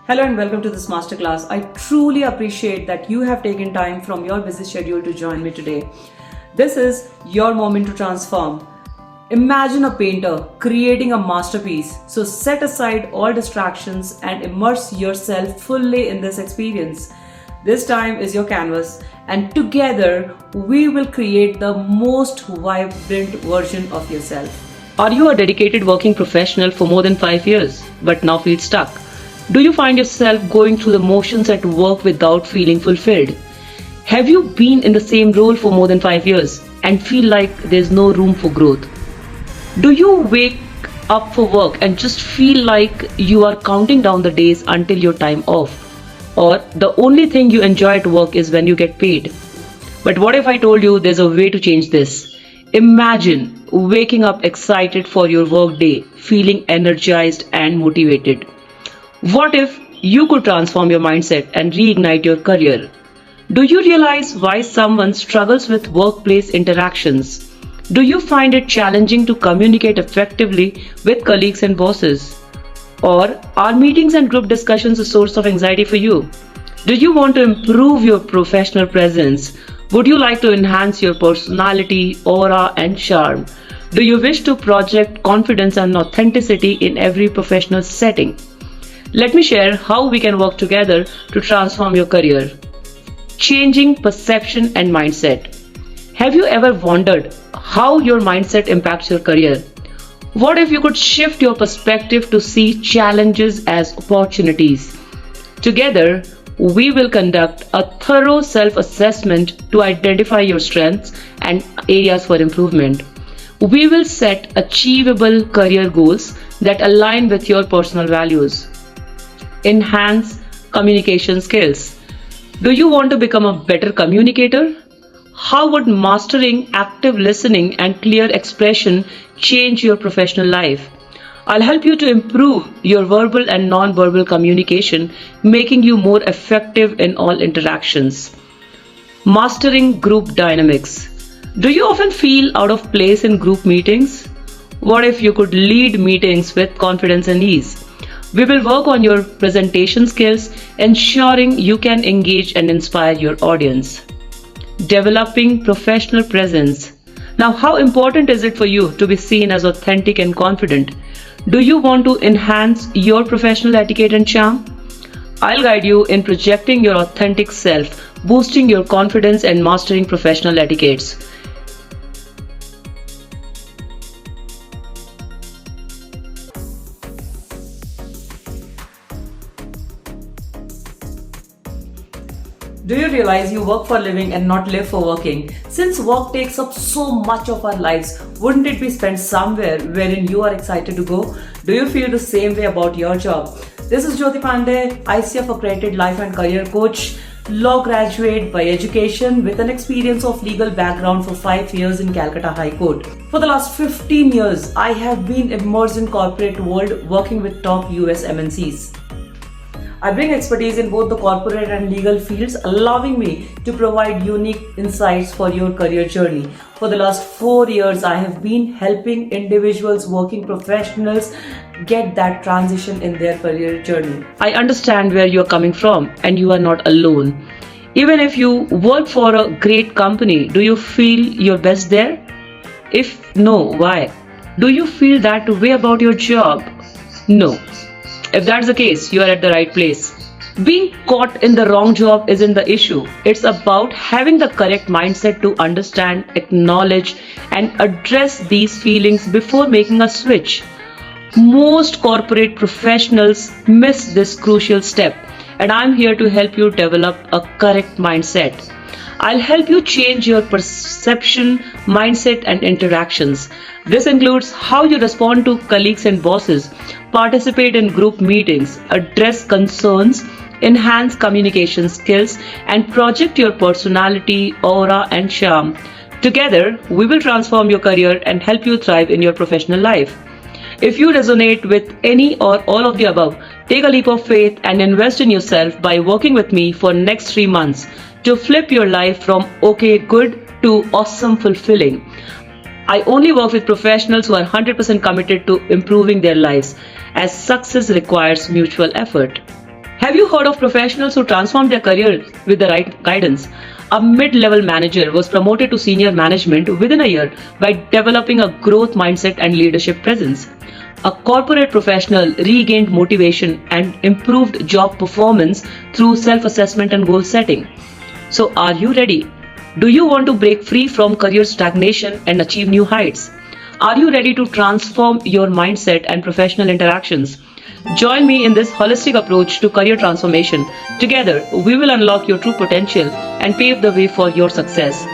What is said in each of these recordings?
Hello and welcome to this masterclass. I truly appreciate that you have taken time from your busy schedule to join me today. This is your moment to transform. Imagine a painter creating a masterpiece. So set aside all distractions and immerse yourself fully in this experience. This time is your canvas, and together we will create the most vibrant version of yourself. Are you a dedicated working professional for more than 5 years but now feel stuck? Do you find yourself going through the motions at work without feeling fulfilled? Have you been in the same role for more than 5 years and feel like there's no room for growth? Do you wake up for work and just feel like you are counting down the days until your time off? Or the only thing you enjoy at work is when you get paid? But what if I told you there's a way to change this? Imagine waking up excited for your work day, feeling energized and motivated. What if you could transform your mindset and reignite your career? Do you realize why someone struggles with workplace interactions? Do you find it challenging to communicate effectively with colleagues and bosses? Or are meetings and group discussions a source of anxiety for you? Do you want to improve your professional presence? Would you like to enhance your personality, aura, and charm? Do you wish to project confidence and authenticity in every professional setting? Let me share how we can work together to transform your career. Changing perception and mindset. Have you ever wondered how your mindset impacts your career? What if you could shift your perspective to see challenges as opportunities? Together, we will conduct a thorough self-assessment to identify your strengths and areas for improvement. We will set achievable career goals that align with your personal values. Enhance communication skills. Do you want to become a better communicator? How would mastering active listening and clear expression change your professional life? I'll help you to improve your verbal and non-verbal communication, making you more effective in all interactions. Mastering group dynamics. Do you often feel out of place in group meetings? What if you could lead meetings with confidence and ease? We will work on your presentation skills, ensuring you can engage and inspire your audience. Developing professional presence. Now, how important is it for you to be seen as authentic and confident? Do you want to enhance your professional etiquette and charm? I'll guide you in projecting your authentic self, boosting your confidence, and mastering professional etiquettes. Do you realize you work for a living and not live for working? Since work takes up so much of our lives, wouldn't it be spent somewhere wherein you are excited to go? Do you feel the same way about your job? This is Jyoti Pandey, ICF accredited life and career coach, law graduate by education with an experience of legal background for 5 years in Calcutta High Court. For the last 15 years, I have been immersed in corporate world working with top US MNCs. I bring expertise in both the corporate and legal fields, allowing me to provide unique insights for your career journey. For the last 4 years, I have been helping individuals, working professionals get that transition in their career journey. I understand where you are coming from, and you are not alone. Even if you work for a great company, do you feel your best there? If no, why? Do you feel that way about your job? No. If that's the case, you are at the right place. Being caught in the wrong job isn't the issue. It's about having the correct mindset to understand, acknowledge, and address these feelings before making a switch. Most corporate professionals miss this crucial step, and I'm here to help you develop a correct mindset. I'll help you change your perception, mindset, and interactions. This includes how you respond to colleagues and bosses, participate in group meetings, address concerns, enhance communication skills, and project your personality, aura, and charm. Together, we will transform your career and help you thrive in your professional life. If you resonate with any or all of the above, take a leap of faith and invest in yourself by working with me for next 3 months to flip your life from okay, good to awesome, fulfilling. I only work with professionals who are 100% committed to improving their lives, as success requires mutual effort. Have you heard of professionals who transformed their career with the right guidance? A mid-level manager was promoted to senior management within a year by developing a growth mindset and leadership presence. A corporate professional regained motivation and improved job performance through self-assessment and goal setting. So, are you ready? Do you want to break free from career stagnation and achieve new heights? Are you ready to transform your mindset and professional interactions? Join me in this holistic approach to career transformation. Together, we will unlock your true potential and pave the way for your success.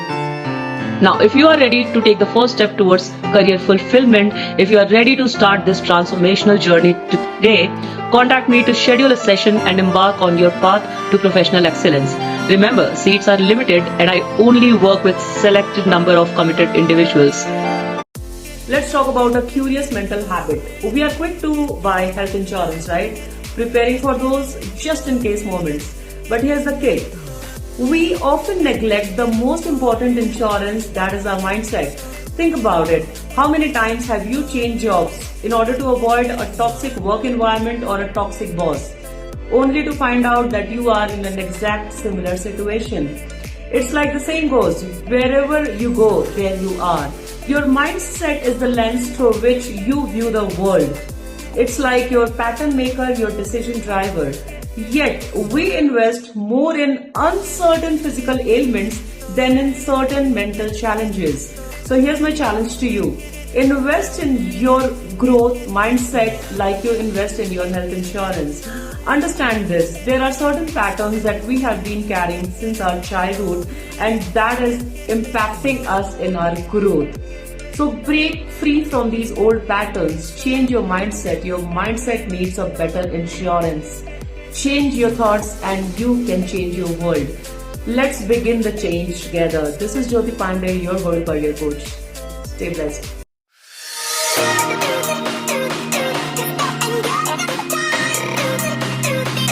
Now, if you are ready to take the first step towards career fulfillment, if you are ready to start this transformational journey today, contact me to schedule a session and embark on your path to professional excellence. Remember, seats are limited and I only work with selected number of committed individuals. Let's talk about a curious mental habit. We are quick to buy health insurance, right? Preparing for those just in case moments. But here's the kick. We often neglect the most important insurance, that is our mindset. Think about it. How many times have you changed jobs in order to avoid a toxic work environment or a toxic boss, only to find out that you are in an exact similar situation? It's like the saying goes, wherever you go, there you are. Your mindset is the lens through which you view the world. It's like your pattern maker, your decision driver. Yet, we invest more in uncertain physical ailments than in certain mental challenges. So here's my challenge to you. Invest in your growth mindset like you invest in your health insurance. Understand this, there are certain patterns that we have been carrying since our childhood and that is impacting us in our growth. So break free from these old patterns, change your mindset. Your mindset needs a better insurance. Change your thoughts and you can change your world. Let's begin the change together. This is Jyoti Pandey, your World Career Coach. Stay blessed.